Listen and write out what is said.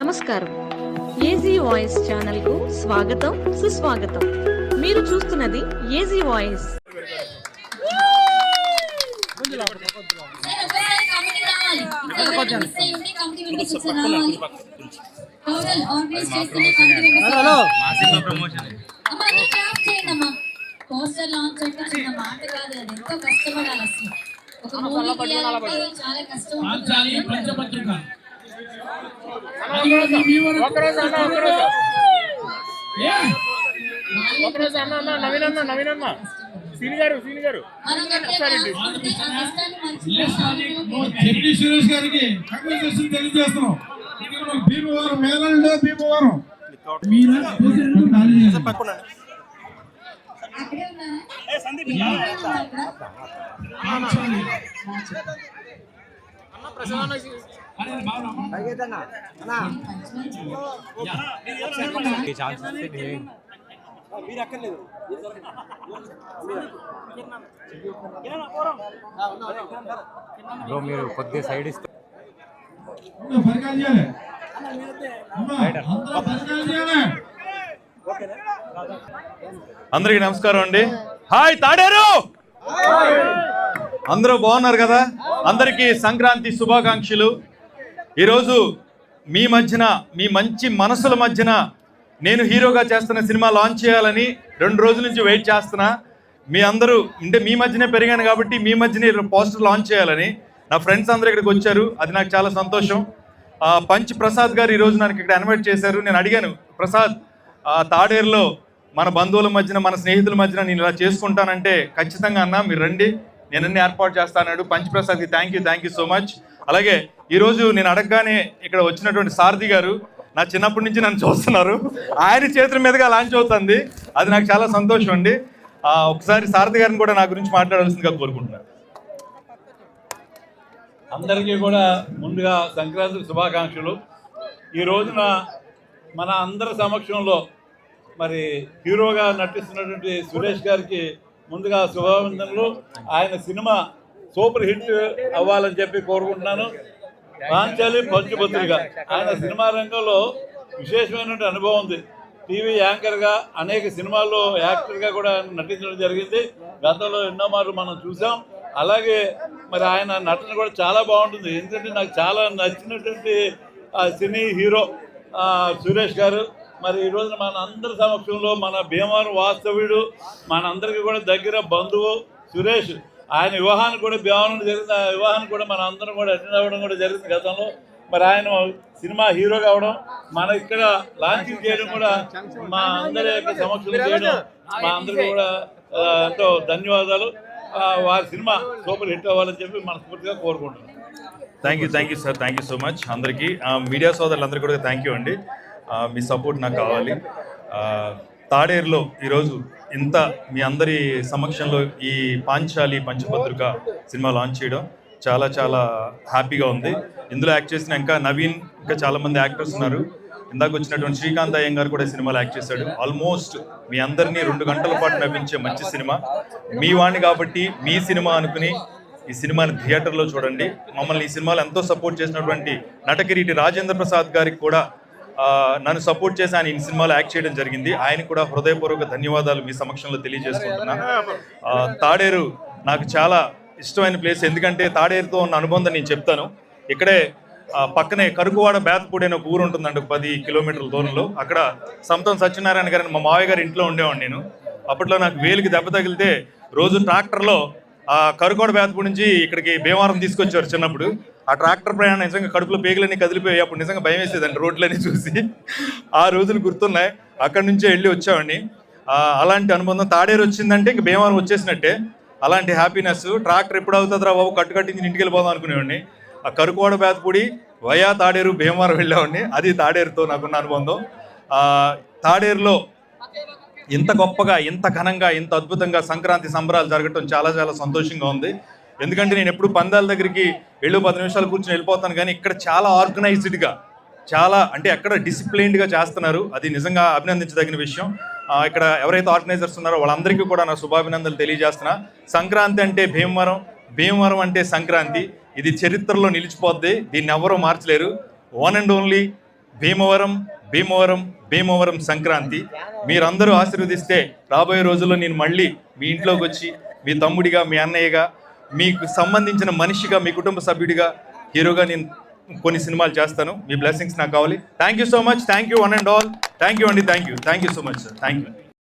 నమస్కారం. AG voice channel కు స్వాగతం, సుస్వాగతం. మీరు చూస్తున్నది ఏజీ వాయిస్. పోస్టర్ లాంచ్ అంటే చిన్న మాట కాదు, అది ఎంతో కష్టపడాలి. అసలు ఒక మూవీ తీయాలంటే చాలా కష్టం. సురేష్ గారికి కంగ్రాచులేషన్ తెలియజేస్తున్నాం. భీమవరం మేళంలో భీమవరం మీరు కొద్దిగా సైడ్ ఇస్తే అందరికి నమస్కారం అండి. హాయ్ తాడేరు, అందరూ బాగున్నారు కదా? అందరికీ సంక్రాంతి శుభాకాంక్షలు. ఈరోజు మీ మధ్యన, మీ మంచి మనసుల మధ్యన నేను హీరోగా చేస్తున్న సినిమా లాంచ్ చేయాలని 2 రోజుల నుంచి వెయిట్ చేస్తున్నా. మీ అందరూ అంటే మీ మధ్యనే పెరిగాను కాబట్టి మీ మధ్యనే పోస్టర్ లాంచ్ చేయాలని నా ఫ్రెండ్స్ అందరూ ఇక్కడికి వచ్చారు. అది నాకు చాలా సంతోషం. పంచ్ ప్రసాద్ గారు ఈరోజు నాకు ఇక్కడ ఇన్వైట్ చేశారు. నేను అడిగాను, ప్రసాద్ తాడేరులో మన బంధువుల మధ్యన, మన స్నేహితుల మధ్యన నేను ఇలా చేసుకుంటానంటే ఖచ్చితంగా అన్న మీరు రండి, నేను అన్ని ఏర్పాటు చేస్తాను. పంచ్ ప్రసాద్కి థ్యాంక్ యూ సో మచ్. అలాగే ఈరోజు నేను అడగగానే ఇక్కడ వచ్చినటువంటి సారథి గారు నా చిన్నప్పటి నుంచి నన్ను చూస్తున్నారు. ఆయన చేతుల మీదుగా లాంచ్ అవుతుంది, అది నాకు చాలా సంతోషం అండి. ఒకసారి సారథి గారిని కూడా నా గురించి మాట్లాడాల్సిందిగా కోరుకుంటున్నాను. అందరికీ కూడా ముందుగా సంక్రాంతి శుభాకాంక్షలు. ఈ రోజున మన అందరి సమక్షంలో మరి హీరోగా నటిస్తున్నటువంటి సురేష్ గారికి ముందుగా శుభాభినందనలు. ఆయన సినిమా సూపర్ హిట్ అవ్వాలని చెప్పి కోరుకుంటున్నాను. పాంచాలి పంచుపత్రిక, ఆయన సినిమా రంగంలో విశేషమైనటువంటి అనుభవం ఉంది. టీవీ యాంకర్గా అనేక సినిమాల్లో యాక్టర్గా కూడా నటించడం జరిగింది. గతంలో ఎన్నో మార్లు మనం చూసాం. అలాగే మరి ఆయన నటన కూడా చాలా బాగుంటుంది. ఎందుకంటే నాకు చాలా నచ్చినటువంటి సినీ హీరో సురేష్ గారు. మరి ఈరోజు మన అందరి సమక్షంలో మన భీమవరం వాస్తవ్యుడు, మనందరికీ కూడా దగ్గర బంధువు సురేష్, ఆయన వివాహానికి కూడా భీమవరం జరిగింది. ఆ వివాహానికి కూడా మన అందరం కూడా అటెండ్ అవ్వడం కూడా జరిగింది గతంలో. మరి ఆయన సినిమా హీరో కావడం, మన ఇక్కడ లాంచింగ్ చేయడం కూడా మా అందరి యొక్క సమక్షంలో చేయడం మా అందరికీ కూడా ఎంతో ధన్యవాదాలు. వారి సినిమా సూపర్ హిట్ అవ్వాలని చెప్పి మనస్ఫూర్తిగా కోరుకుంటున్నాను. Thank you sir, thank you so much. అందరికీ మీడియా సోదరులందరికీ కూడా థ్యాంక్ యూ అండి. మీ సపోర్ట్ నాకు కావాలి. తాడేరులో ఈరోజు ఇంత మీ అందరి సమక్షంలో ఈ పాంచాలి పంచపత్రిక సినిమా లాంచ్ చేయడం చాలా చాలా హ్యాపీగా ఉంది. ఇందులో యాక్ట్ చేసిన ఇంకా నవీన్, ఇంకా చాలామంది యాక్టర్స్ ఉన్నారు. ఇందాక వచ్చినటువంటి శ్రీకాంత్ అయ్యంగారు కూడా సినిమాలో యాక్ట్ చేశాడు. ఆల్మోస్ట్ మీ అందరినీ 2 గంటల పాటు నవ్వించే మంచి సినిమా. మీ వాణ్ణి కాబట్టి మీ సినిమా అనుకుని ఈ సినిమాని థియేటర్లో చూడండి. మమ్మల్ని ఈ సినిమాలో ఎంతో సపోర్ట్ చేసినటువంటి నటకిరీటి రాజేంద్ర ప్రసాద్ గారికి కూడా నన్ను సపోర్ట్ చేసి ఆయన ఈ సినిమాలో యాక్ట్ చేయడం జరిగింది. ఆయనకు కూడా హృదయపూర్వక ధన్యవాదాలు మీ సమక్షంలో తెలియజేసుకుంటున్నా. తాడేరు నాకు చాలా ఇష్టమైన ప్లేస్. ఎందుకంటే తాడేరుతో ఉన్న అనుబంధం నేను చెప్తాను. ఇక్కడే పక్కనే కరుకువాడ బేతపూడి అనే ఒక ఊరు ఉంటుందండి, 10 కిలోమీటర్ల దూరంలో. అక్కడ సంతం సత్యనారాయణ గారిని మా మావయ్య గారి ఇంట్లో ఉండేవాడిని నేను. అప్పట్లో నాకు వేలికి దెబ్బ తగిలితే రోజు ట్రాక్టర్లో కరుకోడ బేతపూడి నుంచి ఇక్కడికి భీమవరం తీసుకొచ్చారు చిన్నప్పుడు. ఆ ట్రాక్టర్ ప్రయాణం నిజంగా కడుపులో పేగులన్నీ కదిలిపోయి అప్పుడు నిజంగా భయం వేసేదండి రోడ్లన్నీ చూసి. ఆ రోజులు గుర్తున్నాయి. అక్కడి నుంచే వెళ్ళి వచ్చామండి. అలాంటి అనుబంధం తాడేరు వచ్చిందంటే ఇంక భీమవరం వచ్చేసినట్టే. అలాంటి హ్యాపీనెస్. ట్రాక్టర్ ఎప్పుడు అవుతుందిరా బాబు, కట్టుకట్టించి ఇంటికి వెళ్ళిపోదాం అనుకునేవాడిని. ఆ కరుకోడ బేతపూడి వయా తాడేరు భీమవరం వెళ్ళేవాడిని. అది తాడేరుతో నాకున్న అనుబంధం. తాడేరులో ఇంత గొప్పగా, ఇంత ఘనంగా, ఇంత అద్భుతంగా సంక్రాంతి సంబరాలు జరగటం చాలా చాలా సంతోషంగా ఉంది. ఎందుకంటే నేను ఎప్పుడు పందాల దగ్గరికి 10 నిమిషాలు కూర్చొని వెళ్ళిపోతాను, కానీ ఇక్కడ చాలా ఆర్గనైజ్డ్గా, చాలా అంటే ఎక్కడ డిసిప్లైన్డ్గా చేస్తున్నారు. అది నిజంగా అభినందించదగిన విషయం. ఇక్కడ ఎవరైతే ఆర్గనైజర్స్ ఉన్నారో వాళ్ళందరికీ కూడా నా శుభాభినందనలు తెలియజేస్తున్నా. సంక్రాంతి అంటే భీమవరం, భీమవరం అంటే సంక్రాంతి. ఇది చరిత్రలో నిలిచిపోద్ది, దీన్ని ఎవరూ మార్చలేరు. One and only Bhimavaram Bhimavaram Bhimavaram Sankranti. మీరందరూ ఆశీర్వదిస్తే రాబోయే రోజుల్లో నేను మళ్ళీ మీ ఇంట్లోకి వచ్చి మీ తమ్ముడిగా, మీ అన్నయ్యగా, మీకు సంబంధించిన మనిషిగా, మీ కుటుంబ సభ్యుడిగా, హీరోగా నేను కొన్ని సినిమాలు చేస్తాను. మీ బ్లెస్సింగ్స్ నాకు కావాలి. Thank you so much. Thank you one and all. Thank you అండి. Thank you so much sir. Thank you.